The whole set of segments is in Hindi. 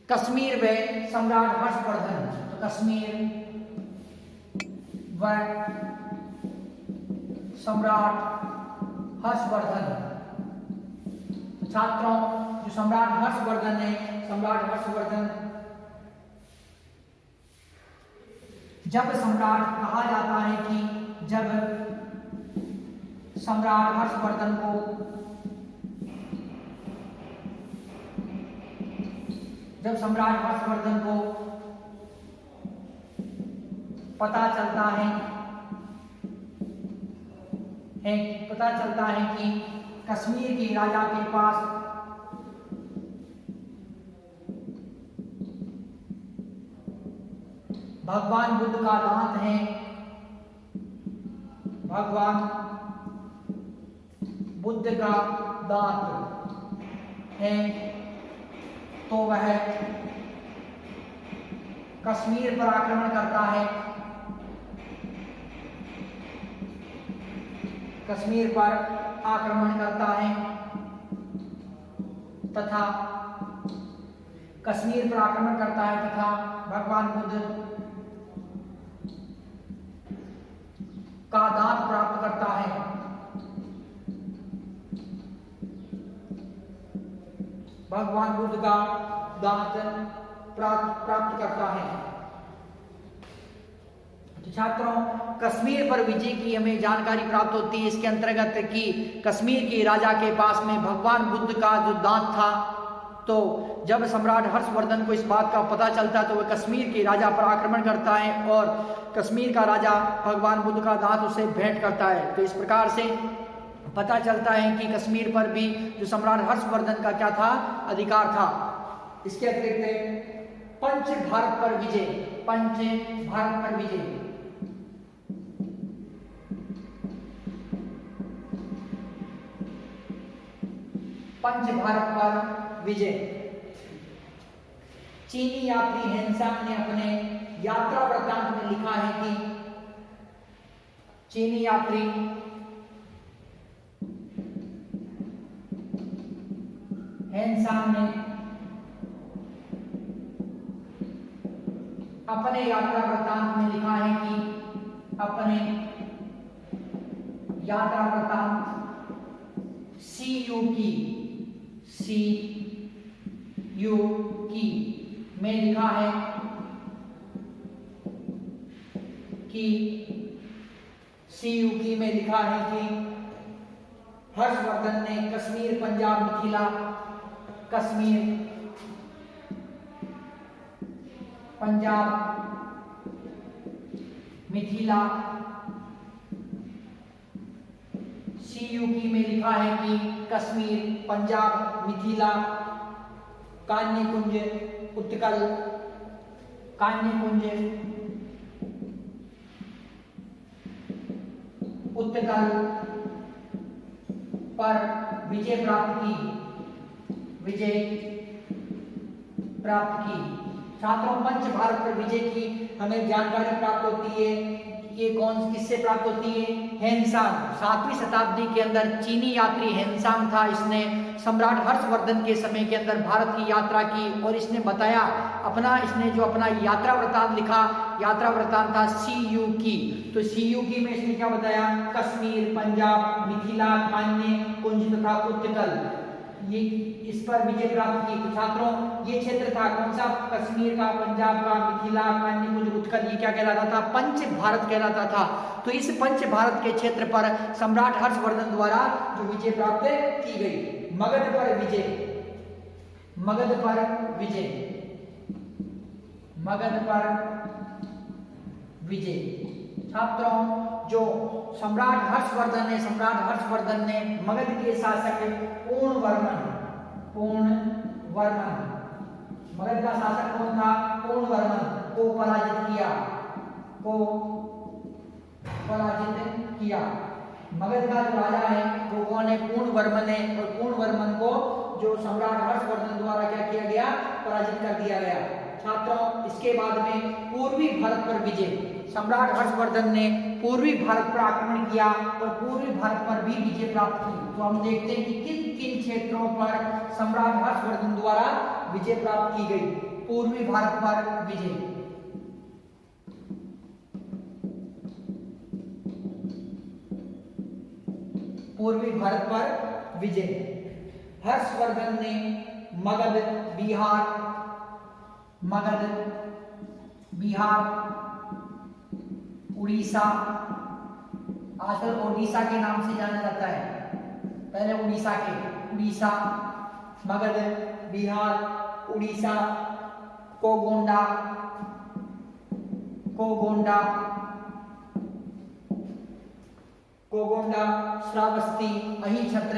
कश्मीर व सम्राट हर्षवर्धन। तो कश्मीर व सम्राट हर्षवर्धन। तो छात्रों, जो सम्राट हर्षवर्धन है, सम्राट हर्षवर्धन, जब सम्राट कहा जाता है कि जब सम्राट हर्षवर्धन को पता चलता है कि कश्मीर के राजा के पास भगवान बुद्ध का दांत है, भगवान बुद्ध का दांत है, तो वह कश्मीर पर आक्रमण करता है, कश्मीर पर आक्रमण करता है तथा कश्मीर पर आक्रमण करता है तथा भगवान बुद्ध का दांत प्राप्त करता है। भगवान बुद्ध का दांत प्राप्त करता है। तो छात्रों, कश्मीर पर विजय की हमें जानकारी प्राप्त होती है इसके अंतर्गत कि कश्मीर के राजा के पास में भगवान बुद्ध का जो दांत था, तो जब सम्राट हर्षवर्धन को इस बात का पता चलता है तो वह कश्मीर के राजा पर आक्रमण करता है और कश्मीर का राजा भगवान बुद्ध का दांत उसे भेंट करता है। तो इस प्रकार से पता चलता है कि कश्मीर पर भी जो सम्राट हर्षवर्धन का क्या था, अधिकार था। इसके अतिरिक्त पंच भारत पर विजय, पंच भारत पर विजय, पंच भारत पर विजय। चीनी यात्री हेनसांग ने अपने यात्रा वृत्तांत में लिखा है कि चीनी यात्री हेनसांग ने अपने यात्रा वृत्तांत में लिखा है कि अपने यात्रा वृत्तांत CU की में लिखा है कि CU की में लिखा है कि हर्षवर्धन ने कश्मीर, पंजाब, मिथिला, कश्मीर, पंजाब, मिथिला, CU की में लिखा है कि कश्मीर, पंजाब, मिथिला, कान्यकुंज, उत्कल, कान्यकुंज, उत्कल पर विजय प्राप्त की। छात्रों, पंच भारत पर विजय की हमें जानकारी प्राप्त होती है। ये किससे प्राप्त होती है? हेनसांग। 7वीं शताब्दी के अंदर चीनी यात्री हेनसांग था। इसने सम्राट हर्षवर्धन के समय के अंदर भारत की यात्रा की और इसने बताया इसने जो अपना यात्रा वृत्तांत लिखा, यात्रा वृत्तांत था CU की। तो CU की में इसने क्या बताया? कश्मीर, पंजाब, मिथिला, कान्य कुंज तथा उत्कल, ये इस पर विजय प्राप्त की। तो छात्रों, ये क्षेत्र था कौन सा? कश्मीर का, पंजाब का, मिथिला, कान्य कुंज, उत्कल, ये क्या कहलाता था? पंच भारत कहलाता था। तो इस पंच भारत के क्षेत्र पर सम्राट हर्षवर्धन द्वारा जो विजय प्राप्त की गई। मगध पर विजय, मगध पर विजय, मगध पर विजय। छात्रों, जो सम्राट हर्षवर्धन है, सम्राट हर्षवर्धन ने मगध के शासक पूर्णवर्मन, मगध का शासक कौन था? पूर्णवर्मन को पराजित किया। मगध का जो राजा है वो कौन है? पूर्णवर्मन है। और पूर्णवर्मन को जो सम्राट हर्षवर्धन द्वारा क्या किया गया? पराजित कर दिया गया। छात्रों, इसके बाद में पूर्वी भारत पर विजय। सम्राट हर्षवर्धन ने पूर्वी भारत पर आक्रमण किया और पूर्वी भारत पर भी विजय प्राप्त की। तो हम देखते हैं कि किन किन क्षेत्रों पर सम्राट हर्षवर्धन द्वारा विजय प्राप्त की गई। पूर्वी भारत पर विजय। पूर्वी भारत पर विजय। हर्षवर्धन ने मगध, बिहार, उड़ीसा, आजकल ओडिशा के नाम से जाना जाता है, पहले उड़ीसा, मगध, बिहार, उड़ीसा, कोगोंडा, श्रावस्ती, अही छत्र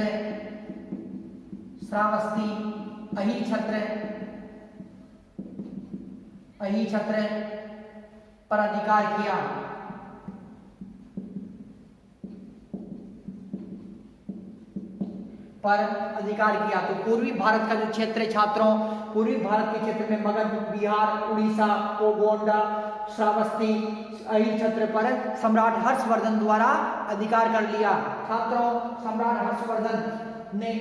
पर अधिकार किया। तो पूर्वी भारत का जो क्षेत्र है छात्रों, पूर्वी भारत के क्षेत्र में मगध, बिहार, उड़ीसा, कोगोंडा, श्रावस्ती, अही छत्र पर सम्राट हर्षवर्धन द्वारा अधिकार कर लिया। छात्रों, सम्राट हर्षवर्धन ने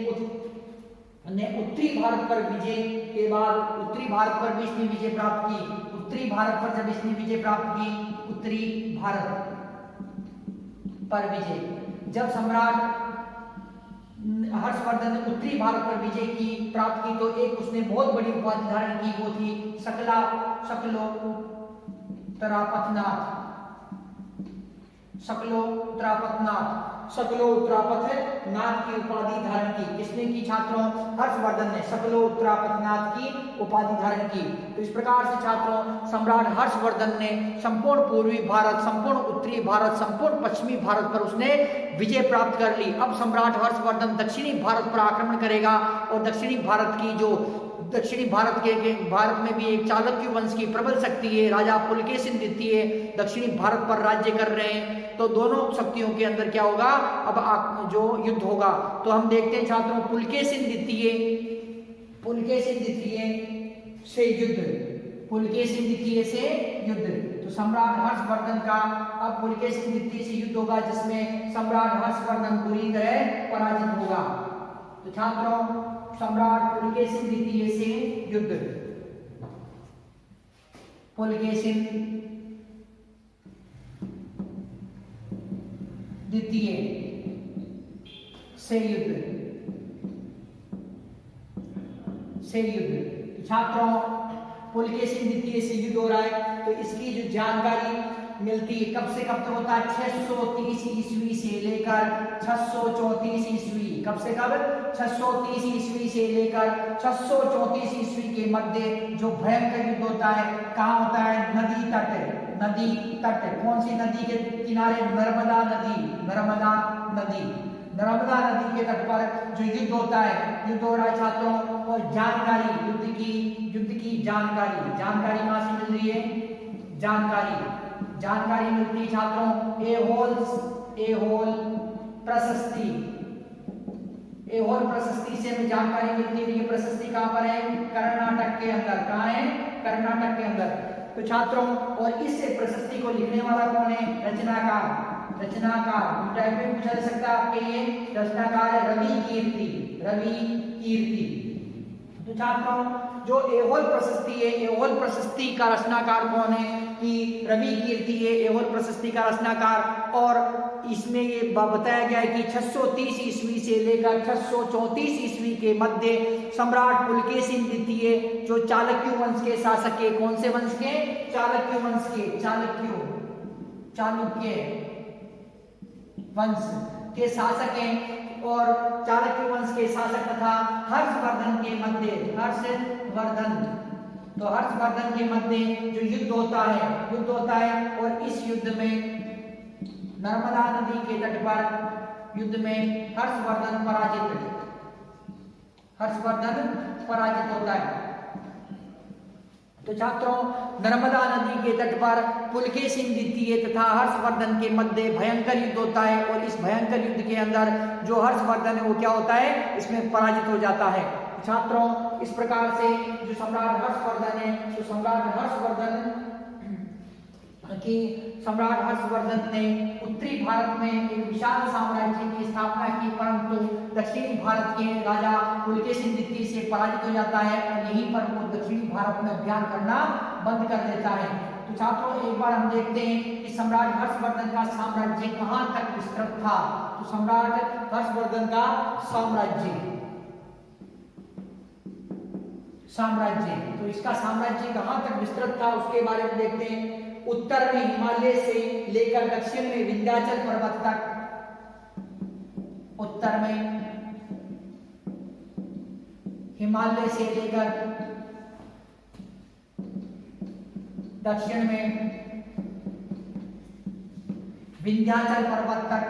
उत्तरी भारत पर विजय के बाद उत्तरी भारत पर भी इसने विजय प्राप्त की। उत्तरी भारत पर जब इसने विजय प्राप्त की, उत्तरी भारत पर विजय, जब सम्राट हर्षवर्धन ने उत्तरी भारत पर विजय की प्राप्त की तो एक उसने बहुत बड़ी उपाधि धारण की, वो थी शकलोत्तरापथनाथ की उपाधि धारण की। किसने की छात्रों? हर्षवर्धन ने शकलोत्तरापथनाथ की उपाधि धारण की। तो इस प्रकार से छात्रों, सम्राट हर्षवर्धन ने संपूर्ण पूर्वी भारत, संपूर्ण उत्तरी भारत, संपूर्ण पश्चिमी भारत पर उसने विजय प्राप्त कर ली। अब सम्राट हर्षवर्धन दक्षिणी भारत पर आक्रमण करेगा और दक्षिणी भारत में भी एक चालुक्य वंश की प्रबल शक्ति है, राजा पुलकेशिन द्वितीय दक्षिणी भारत पर राज्य कर रहे हैं। तो दोनों शक्तियों के अंदर क्या होगा, अब जो युद्ध होगा। तो हम देखते हैं छात्रों, पुलकेशिन द्वितीय से युद्ध। तो सम्राट हर्षवर्धन का अब पुलकेशिन द्वितीय से युद्ध होगा, जिसमें सम्राट हर्षवर्धन पूरी तरह पराजित होगा। तो छात्रों, सम्राट पुलकेशिन द्वितीय से युद्ध, पुलकेशिन द्वितीय से युद्ध। छात्रों, पुलकेशिन द्वितीय से युद्ध हो रहा है, तो इसकी जो जानकारी मिलती है कब से कब तक होता है, 630 ईस्वी से लेकर 634 ईस्वी। कब से कब? 630 ईस्वी से लेकर 634 ईस्वी के मध्य जो भयंकर युद्ध होता है, कहाँ होता है? नदी तट। कौन सी नदी के किनारे? नर्मदा नदी के तट पर जो युद्ध होता है, युद्ध हो रहा है छात्रों। और जानकारी, युद्ध की जानकारी कहाँ से मिल रही है? जानकारी मिलती है छात्रों एहोल प्रशस्ति से हमें जानकारी मिलती है। ये प्रशस्ति कहाँ पर है? कर्नाटक के अंदर। कहाँ है? कर्नाटक के अंदर। तो छात्रों, और इस प्रशस्ति को लिखने वाला कौन है? रचनाकार टाइप में पूछा जा सकता है आपके लिए। रचनाकार है रवि कीर्ति। तो छात्रों, जो एहोल प्रशस्ति है, एहोल प्रशस्ति का रचनाकार कौन है? कि रवि कीर्ति है एहोल प्रशस्ति का रचनाकार। और इसमें ये बताया गया है कि 630 ईस्वी से लेकर 634 ईस्वी के मध्य सम्राट पुलकेशिन द्वितीय जो चालुक्य वंश के शासक के, कौन से वंश के? चालुक्य वंश के, चालुक्य वंश के शासक हैं। और चालुक्य वंश के शासक तथा हर्षवर्धन के मध्य, हर्षवर्धन के मध्य जो युद्ध होता है और इस युद्ध में नर्मदा नदी के तट पर युद्ध में हर्षवर्धन पराजित होता है। तो छात्रों, नर्मदा नदी के तट पर पुलकेशिन द्वितीय तथा हर्षवर्धन के मध्य भयंकर युद्ध होता है और इस भयंकर युद्ध के अंदर जो हर्षवर्धन है वो क्या होता है? इसमें पराजित हो जाता है। छात्रों, इस प्रकार से जो सम्राट हर्षवर्धन है, तो सम्राट कि सम्राट हर्षवर्धन ने उत्तरी भारत में एक विशाल साम्राज्य की स्थापना की, परंतु दक्षिणी भारत के राजा पुलकेशिन द्वितीय से पराजित हो जाता है और यहीं पर वो दक्षिणी भारत में अभियान करना बंद कर देता है। तो छात्रों, एक बार हम देखते हैं कि सम्राट हर्षवर्धन का साम्राज्य कहां तक विस्तृत था। तो सम्राट हर्षवर्धन का साम्राज्य तो इसका साम्राज्य कहां तक विस्तृत था उसके बारे में देखते हैं। उत्तर में हिमालय से लेकर दक्षिण में विंध्याचल पर्वत तक, उत्तर में हिमालय से लेकर दक्षिण में विंध्याचल पर्वत तक,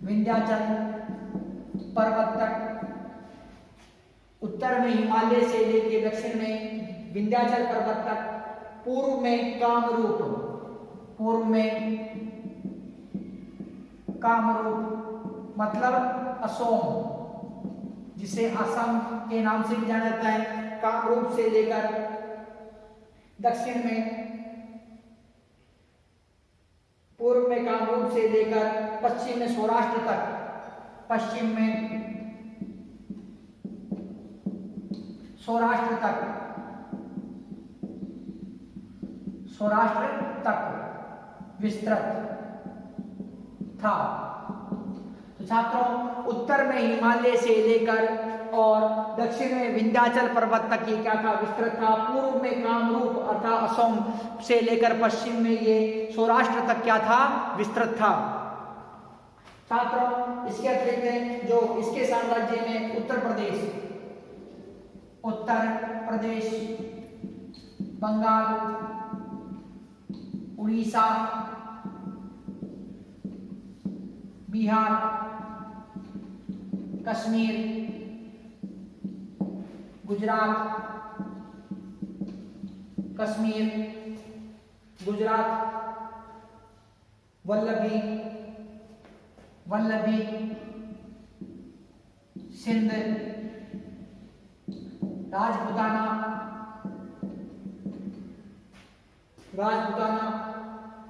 विंध्याचल पर्वत तक, उत्तर में हिमालय से लेकर दक्षिण में विंध्याचल पर्वत तक, पूर्व में कामरूप, पूर्व में कामरूप मतलब असम, जिसे असम के नाम से भी जाना जाता है, कामरूप से लेकर दक्षिण में, पूर्व में कामरूप से लेकर पश्चिम में सौराष्ट्र तक, पश्चिम में सौराष्ट्र तक, सौराष्ट्र तक विस्तृत था। तो छात्रों, उत्तर में हिमालय से लेकर और दक्षिण में विंध्याचल पर्वत तक ये क्या था, विस्तृत था। पूर्व में कामरूप अर्थात असम से लेकर पश्चिम में ये सौराष्ट्र तक क्या था, विस्तृत था। छात्रों, इसके अतिरिक्त जो इसके साम्राज्य में उत्तर प्रदेश, बंगाल, उड़ीसा, बिहार, कश्मीर, गुजरात, वल्लभी, सिंध, राजपूताना,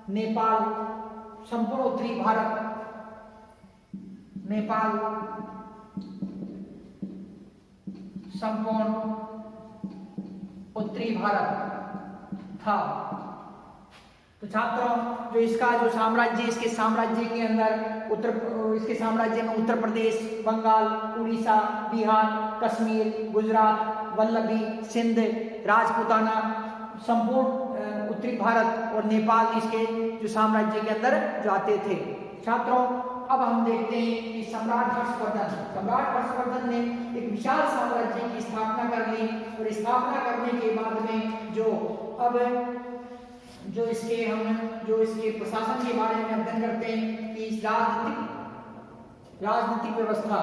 नेपाल, संपूर्ण उत्तरी भारत, नेपाल, संपूर्ण उत्तरी भारत था। तो छात्रों, जो इसका जो साम्राज्य, इसके साम्राज्य के अंदर इसके साम्राज्य में उत्तर प्रदेश, बंगाल, उड़ीसा, बिहार, कश्मीर, गुजरात, वल्लभी, सिंध, राजपूताना, संपूर्ण उत्तरी भारत और नेपाल इसके जो साम्राज्य के अंदर जाते थे। छात्रों, अब हम देखते हैं कि सम्राट हर्षवर्धन ने एक विशाल साम्राज्य की स्थापना कर ली और स्थापना करने के बाद में जो इसके प्रशासन के बारे में अध्ययन करते हैं कि राजनीतिक व्यवस्था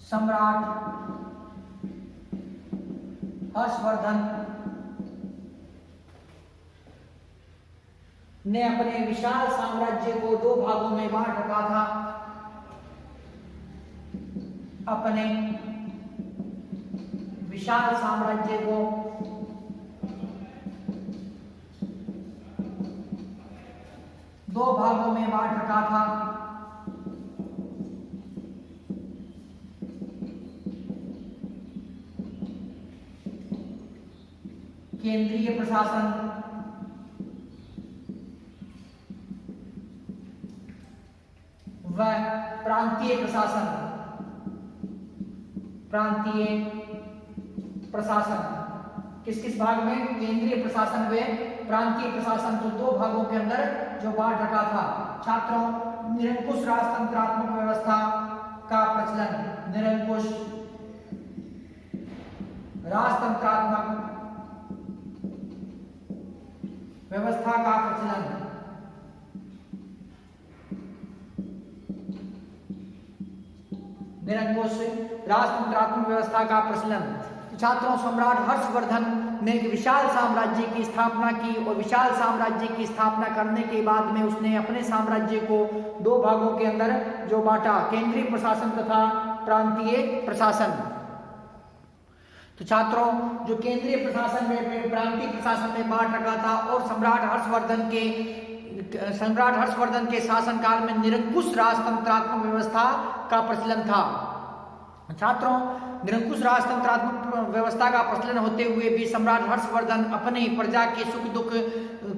सम्राट हर्षवर्धन ने अपने विशाल साम्राज्य को दो भागों में बांट रखा था। अपने विशाल साम्राज्य को दो भागों में बांट रखा था। केंद्रीय प्रशासन व प्रांतीय प्रशासन किस किस भाग में? केंद्रीय प्रशासन व प्रांतीय प्रशासन, तो दो भागों के अंदर जो बांट रखा था। छात्रों, निरंकुश राजतंत्रात्मक व्यवस्था का प्रचलन, निरंकुश राजतंत्रात्मक व्यवस्था का प्रचलन। निरंकुश राजतंत्रात्मक व्यवस्था का प्रचलन। छात्रों, सम्राट हर्षवर्धन ने एक विशाल साम्राज्य की स्थापना की और विशाल साम्राज्य की स्थापना करने के बाद में उसने अपने साम्राज्य को दो भागों के अंदर जो बांटा, केंद्रीय प्रशासन तथा प्रांतीय प्रशासन। तो छात्रों, जो केंद्रीय प्रशासन में प्रांतीय प्रशासन में बांट रखा था और सम्राट हर्षवर्धन के शासनकाल में निरंकुश राजतंत्रात्मक व्यवस्था का प्रचलन था। छात्रों, निरंकुश राजतंत्रात्मक व्यवस्था का प्रचलन होते हुए भी सम्राट हर्षवर्धन अपने प्रजा के सुख दुख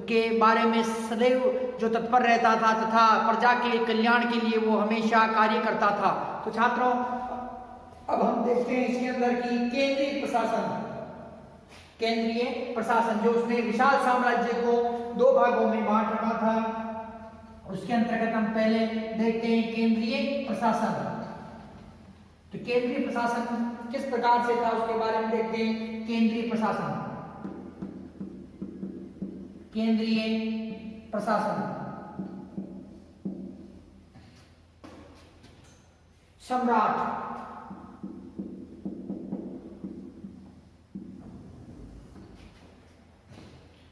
के बारे में सदैव जो तत्पर रहता था तथा प्रजा के कल्याण के लिए वो हमेशा कार्य करता था। तो छात्रों, अब हम देखते हैं इसके अंदर की केंद्रीय प्रशासन जो उसने विशाल साम्राज्य को दो भागों में बांट रखा था। उसके अंतर्गत हम पहले देखते हैं केंद्रीय प्रशासन। तो केंद्रीय प्रशासन किस प्रकार से था उसके बारे में देखते हैं। केंद्रीय प्रशासन सम्राट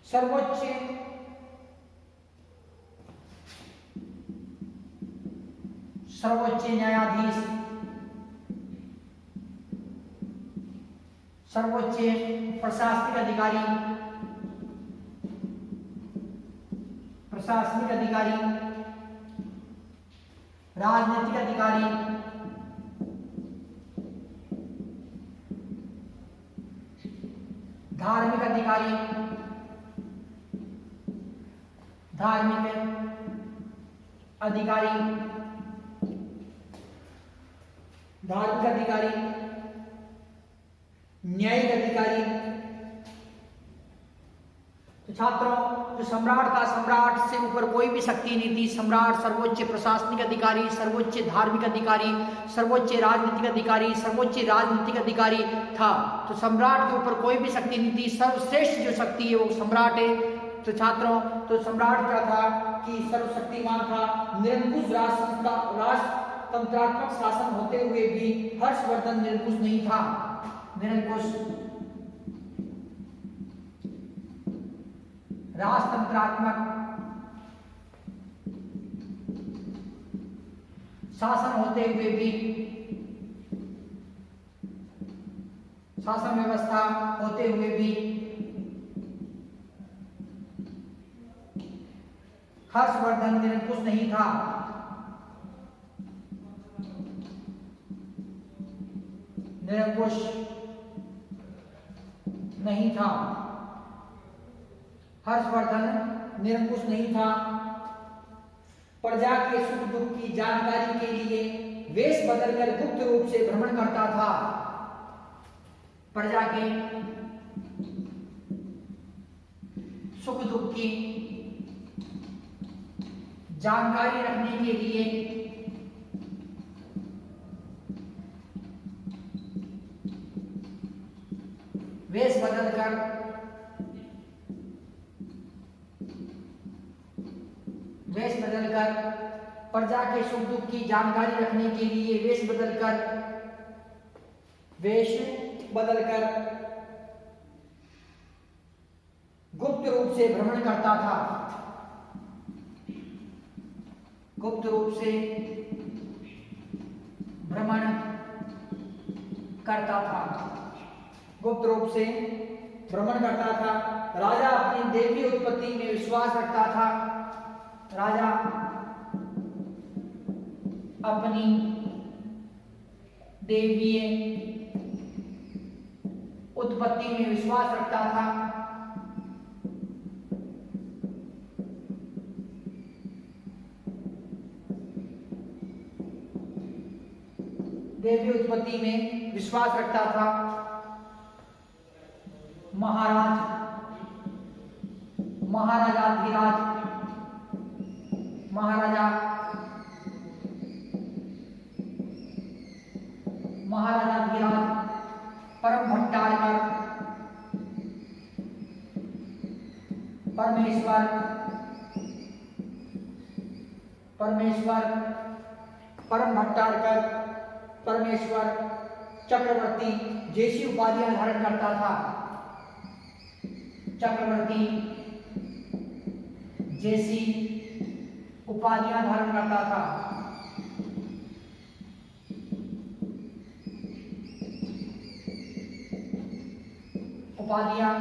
सर्वोच्च न्यायाधीश, सर्वोच्च प्रशासनिक अधिकारी, राजनीतिक अधिकारी, धार्मिक अधिकारी, न्यायिक अधिकारी। तो छात्रों, जो सम्राट था, सम्राट से ऊपर कोई भी शक्ति नहीं थी। सम्राट सर्वोच्च प्रशासनिक अधिकारी, सर्वोच्च धार्मिक अधिकारी, सर्वोच्च राजनीतिक अधिकारी था। तो सम्राट के ऊपर कोई भी शक्ति नहीं थी। सर्वश्रेष्ठ जो शक्ति है वो सम्राट है। तो छात्रों, तो सम्राट क्या था कि सर्वशक्तिमान था। निरंकुश राजतंत्रात्मक शासन होते हुए भी हर्षवर्धन निरंकुश नहीं था। निरंकुश राजतंत्रात्मक शासन होते हुए भी, शासन व्यवस्था होते हुए भी हर्षवर्धन निरंकुश नहीं था। हर्षवर्धन निरंकुश नहीं था। प्रजा के सुख दुख की जानकारी के लिए वेश बदलकर गुप्त रूप से भ्रमण करता था। प्रजा के सुख दुख की जानकारी रखने के लिए वेश बदलकर प्रजा के सुख दुख की जानकारी रखने के लिए वेश बदलकर गुप्त रूप से भ्रमण करता था। गुप्त रूप से भ्रमण करता था। राजा अपनी देवी उत्पत्ति में विश्वास रखता था। राजा अपनी देवीय उत्पत्ति में विश्वास रखता था। देवी उत्पत्ति में विश्वास रखता था। महाराजाधिराज परम भट्टारकर, परमेश्वर, परमेश्वर, परम भट्टारकर, परमेश्वर, चक्रवर्ती जैसी उपाधियां धारण करता था। चक्रवर्ती जैसी उपाधियां धारण करता था। उपाधियां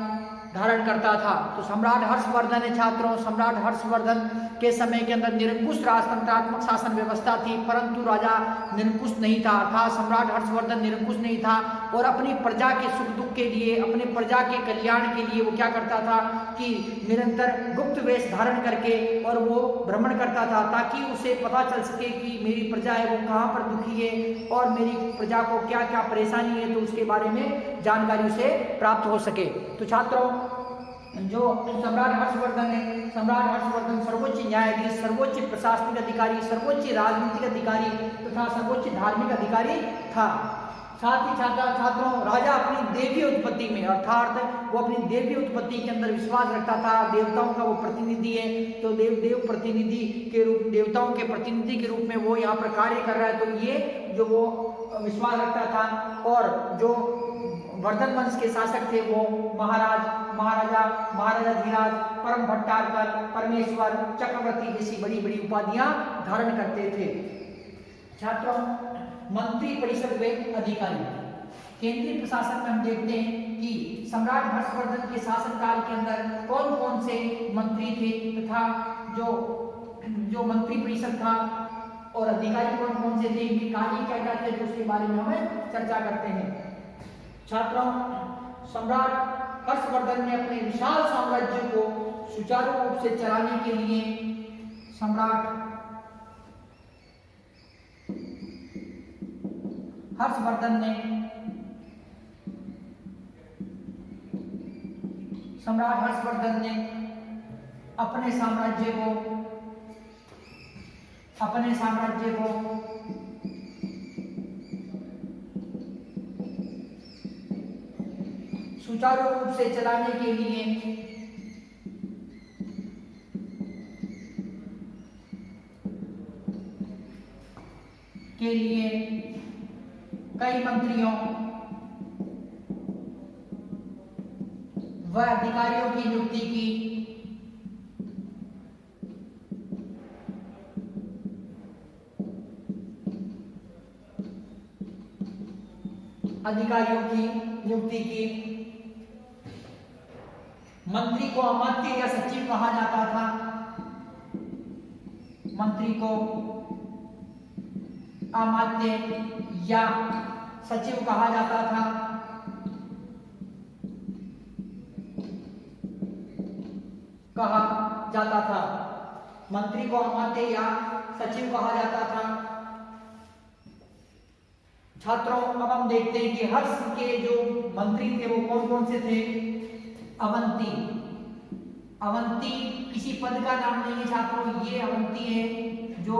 धारण करता था। तो सम्राट हर्षवर्धन है छात्रों, सम्राट हर्षवर्धन के समय के अंदर निरंकुश राजतंत्रात्मक शासन व्यवस्था थी, परंतु राजा निरंकुश नहीं था, अर्थात सम्राट हर्षवर्धन निरंकुश नहीं था और अपनी प्रजा के सुख दुख के लिए, अपने प्रजा के कल्याण के लिए वो क्या करता था कि निरंतर गुप्त वेश धारण करके और वो भ्रमण करता था, ताकि उसे पता चल सके कि मेरी प्रजा है वो कहाँ पर दुखी है और मेरी प्रजा को क्या क्या परेशानी है, तो उसके बारे में जानकारी उसे प्राप्त हो सके। तो छात्रों, जो सम्राट हर्षवर्धन है, सम्राट हर्षवर्धन सर्वोच्च न्यायाधीश, सर्वोच्च प्रशासनिक अधिकारी, सर्वोच्च राजनीतिक अधिकारी तथा सर्वोच्च धार्मिक अधिकारी था। साथ ही छात्रों, राजा अपनी देवी उत्पत्ति में, अर्थात वो अपनी देवी उत्पत्ति के अंदर विश्वास रखता था। देवताओं का वो प्रतिनिधि है, तो देव प्रतिनिधि के रूप, देवताओं के प्रतिनिधि के रूप में वो यहाँ पर कार्य कर रहा है, तो ये जो वो विश्वास रखता था। और जो वर्धन वंश के शासक थे वो महाराजा धीराज, परम भट्टारकर, परमेश्वर, चक्रवर्ती जैसी बड़ी बड़ी उपाधियां धारण करते थे। छात्रों, मंत्री परिषद व अधिकारी, केंद्रीय प्रशासन में हम देखते हैं कि सम्राट हर्षवर्धन के शासनकाल के अंदर कौन कौन से मंत्री थे तथा जो मंत्री परिषद था और अधिकारी कौन कौन से थे, इनके कार्य क्या क्या थे, तो उसके बारे में हमें चर्चा करते हैं। छात्रों, सम्राट हर्षवर्धन ने अपने विशाल साम्राज्य को सुचारू रूप से चलाने के लिए सम्राट हर्षवर्धन ने अपने साम्राज्य को सुचारू रूप से चलाने के लिए कई मंत्रियों व अधिकारियों की नियुक्ति की। मंत्री को अमात्य या सचिव कहा जाता था। मंत्री को अमात्य या सचिव कहा जाता था। मंत्री को अमात्य या सचिव कहा जाता था। छात्रों, अब हम देखते हैं कि हर्ष के जो मंत्री थे वो कौन कौन से थे। अवंती किसी पद का नाम नहीं है छात्रों, ये अवंती है जो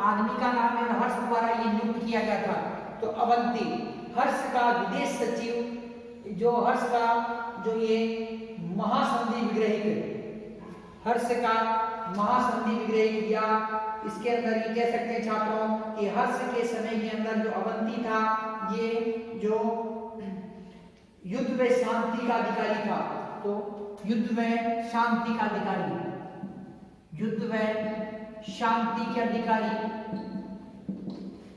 आदमी का नाम है और हर्ष द्वारा ये नियुक्त किया गया था। तो अवंती हर्ष का विदेश सचिव, जो हर्ष का जो ये महासंधि विग्रहिक, हर्ष का महासंधि विग्रहिक, या इसके अंदर ये कह सकते हैं छात्रों कि हर्ष के समय के अंदर जो अवंती था ये जो युद्ध में शांति का अधिकारी था। तो युद्ध में शांति का अधिकारी, युद्ध में शांति के अधिकारी,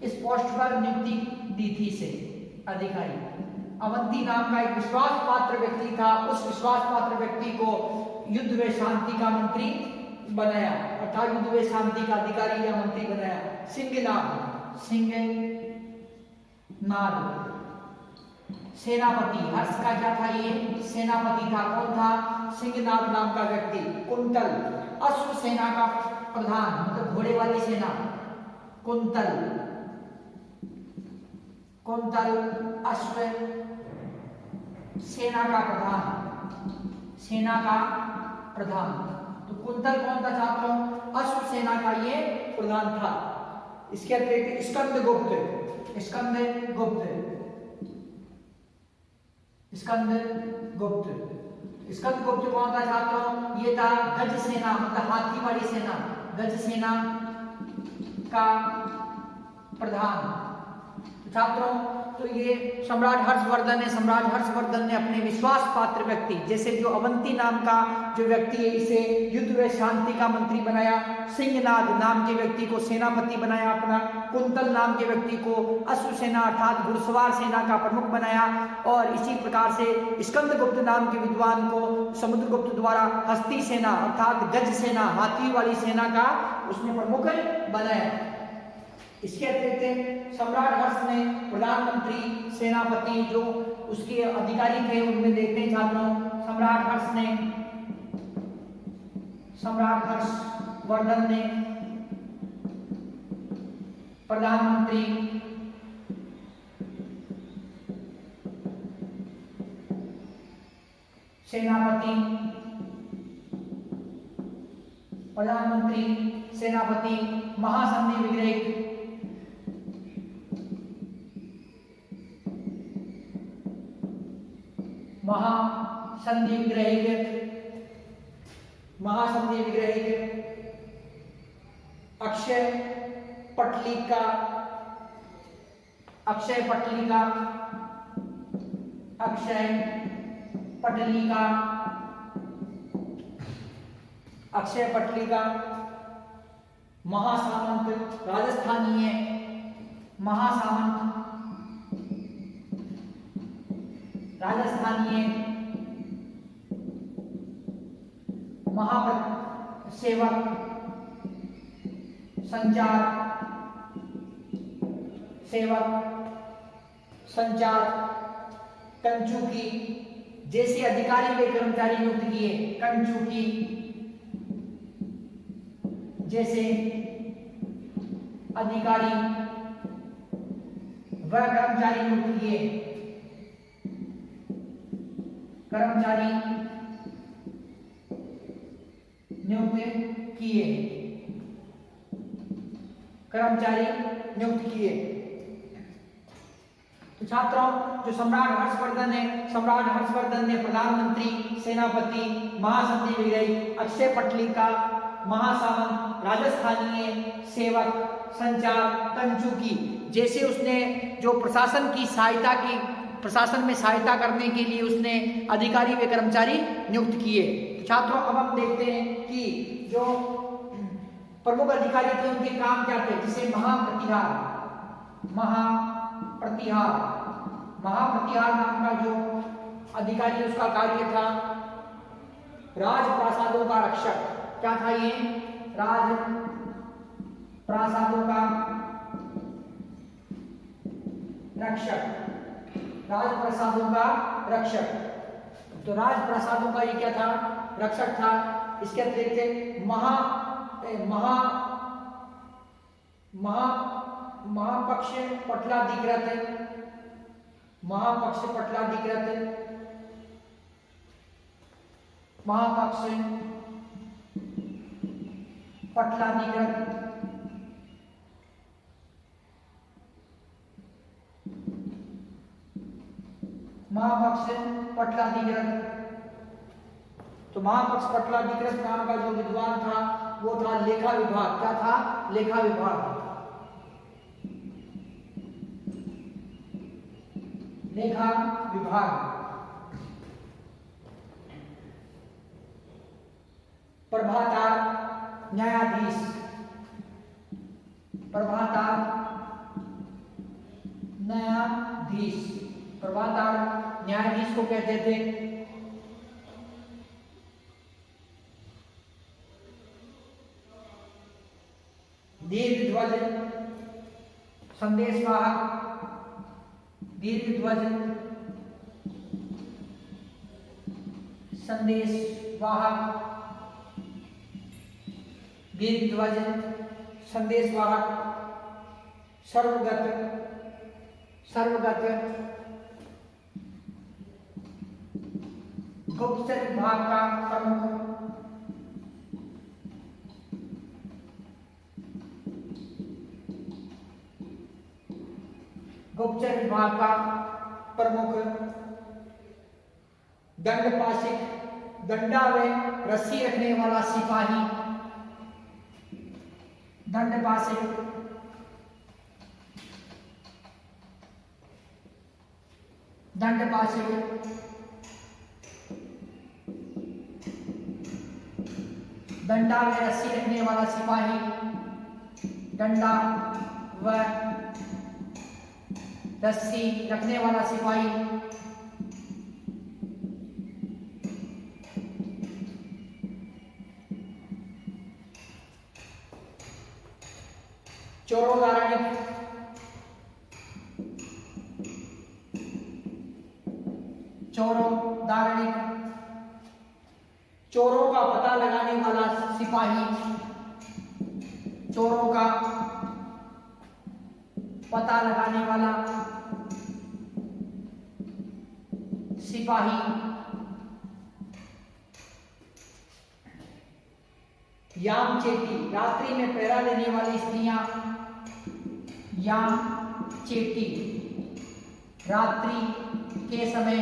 इस पोस्ट पर नियुक्ति दी थी से अधिकारी। अवंती नाम का एक विश्वास पात्र व्यक्ति था, उस विश्वास पात्र व्यक्ति को युद्ध में शांति का मंत्री बनाया, अर्थात युद्ध में शांति का अधिकारी या मंत्री बनाया। सिंहनाद सेनापति, हर्ष का क्या था ये सेनापति था। कौन था? सिंहनाद नाम का व्यक्ति। कुंतल अश्व सेना का प्रधान, मतलब घोड़े वाली सेना। कुंतल अश्व सेना का प्रधान, तो कुंतल कौन था छात्रों? अश्व सेना का ये प्रधान था। इसके अतिरिक्त स्कंदगुप्त स्कंदगुप्त। स्कंदगुप्त कौन था छात्रों? ये था गज सेना, मतलब हाथी वाली सेना, गज सेना का प्रधान। छात्रों तो ये सम्राट हर्षवर्धन है। सम्राट हर्षवर्धन ने अपने विश्वास पात्र व्यक्ति, जैसे जो अवंती नाम का जो व्यक्ति है, इसे युद्ध व शांति का मंत्री बनाया। सिंहनाद नाम के व्यक्ति को सेनापति बनाया अपना। कुंतल नाम के व्यक्ति को अश्वसेना अर्थात घुड़सवार सेना का प्रमुख बनाया। और इसी प्रकार से स्कंदगुप्त नाम के विद्वान को समुद्रगुप्त द्वारा हस्ती सेना अर्थात गज सेना, हाथी वाली सेना का उसने प्रमुख बनाया। इसके अतिरिक्त सम्राट हर्ष ने प्रधानमंत्री, सेनापति जो उसके अधिकारी थे उनमें देखते हैं छात्रों, सम्राट हर्षवर्धन ने प्रधानमंत्री, सेनापति, महासंधि विग्रहिक, महासंधि विग्रहिक, अक्षय पटलिका, महासामंत, राजस्थानीय महासेवक, संचार, कंचुकी जैसे अधिकारी व कर्मचारी नियुक्त किए। कंचुकी जैसे अधिकारी व कर्मचारी नियुक्त किए। तो छात्रों जो सम्राट हर्षवर्धन ने प्रधानमंत्री, सेनापति, महासंधि विग्रहिक, अक्षय पटलिका, महासामंत, राजस्थानीय सेवक, संचार, कंचुकी जैसे उसने जो प्रशासन में सहायता करने के लिए उसने अधिकारी व कर्मचारी नियुक्त किए। तो छात्रों अब हम देखते हैं कि जो प्रमुख अधिकारी थे उनके काम क्या थे। जिसे महाप्रतिहार नाम का जो अधिकारी उसका कार्य था राजप्रासादों का रक्षक। क्या था ये? राजप्रासादों का रक्षक। तो राजप्रासादों का ये क्या था? रक्षक था। इसके अतिरिक्त महापक्ष पटलाधिकृत, तो महापक्ष पटलाधिकृत नाम का जो विद्वान था वो था लेखा विभाग। क्या था? लेखा विभाग। प्रभातार न्यायाधीश, प्रभातार न्यायाधीश को कहते थे। दीर्घध्वज संदेशवाहक, सर्वगत गुप्तचर विभाग का प्रमुख, दंडपाशिक, दंडा व रस्सी रखने वाला सिपाही, दंडपाशिक, दंडपाशिक, डंडा व रस्सी रखने वाला सिपाही, डंडा व रस्सी रखने वाला सिपाही, चोरोदारणिक, चोरोदारणिक, चोरों का पता लगाने वाला सिपाही, चोरों का पता लगाने वाला सिपाही, याम चेटी, रात्रि में पहरा देने वाली स्त्रियां, याम चेटी, रात्रि के समय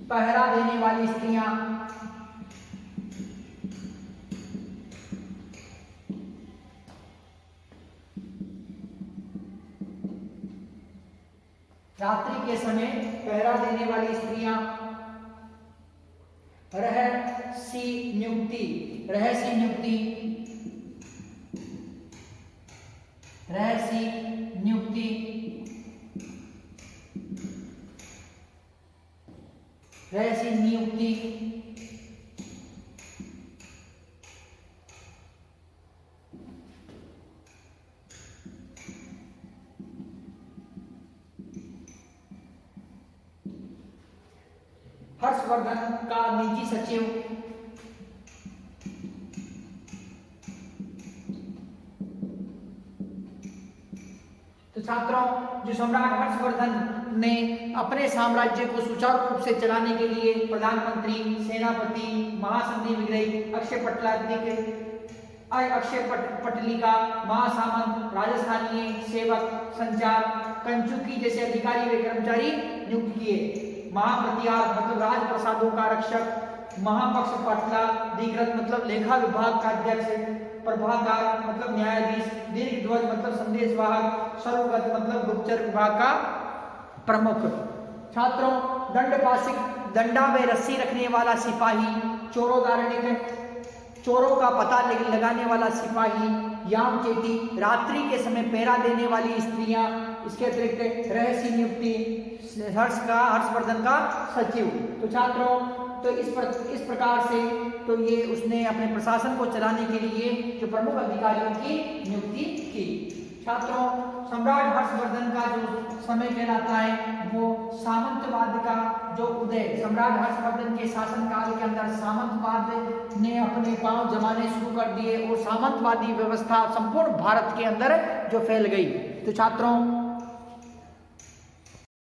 पहरा देने वाली स्त्रियां, रात्रि के समय पहरा देने वाली स्त्रियां, रहस्य नियुक्ति, रहस्य नियुक्ति, रहस्य नियुक्ति, रहस्य नियुक्ति, हर्षवर्धन का निजी सचिव, तो छात्रों, जो सम्राट हर्षवर्धन ने अपने साम्राज्य को सुचारू रूप से चलाने के लिए प्रधानमंत्री, सेनापति, महासंधि विग्रही, अक्षय पटलिका, महासामंत, राजस्थानीय सेवक, संचार, कंचुकी जैसे अधिकारी व कर्मचारी नियुक्त किए। महाप्रतिहार मतलब राजप्रसादों का रक्षक, महापक्ष पाटला, अधिकृत मतलब लेखा विभाग का अध्यक्ष, प्रभाकार मतलब न्यायाधीश, दीर्घ ध्वज मतलब संदेशवाहक, सर्वगत मतलब गुप्तचर विभाग का प्रमुख। छात्रों, दंडपाशिक, दंडा व रस्सी रखने वाला सिपाही, चोरोदारणिक, चोरों का पता लगाने वाला सिपाही, याम चेटी, रात्रि के समय पहरा देने वाली स्त्रियां, इसके अतिरिक्त रहस्य नियुक्ति, हर्षवर्धन का सचिव। तो छात्रों, तो इस प्रकार से तो ये उसने अपने प्रशासन को चलाने के लिए जो प्रमुख अधिकारियों की नियुक्ति की। छात्रों, सम्राट हर्षवर्धन का जो समय कहलाता है वो सामंतवाद का जो उदय, सम्राट हर्षवर्धन के शासनकाल के अंदर सामंतवाद ने अपने पांव जमाने शुरू कर दिए और सामंतवादी व्यवस्था संपूर्ण भारत के अंदर जो फैल गई। तो छात्रों,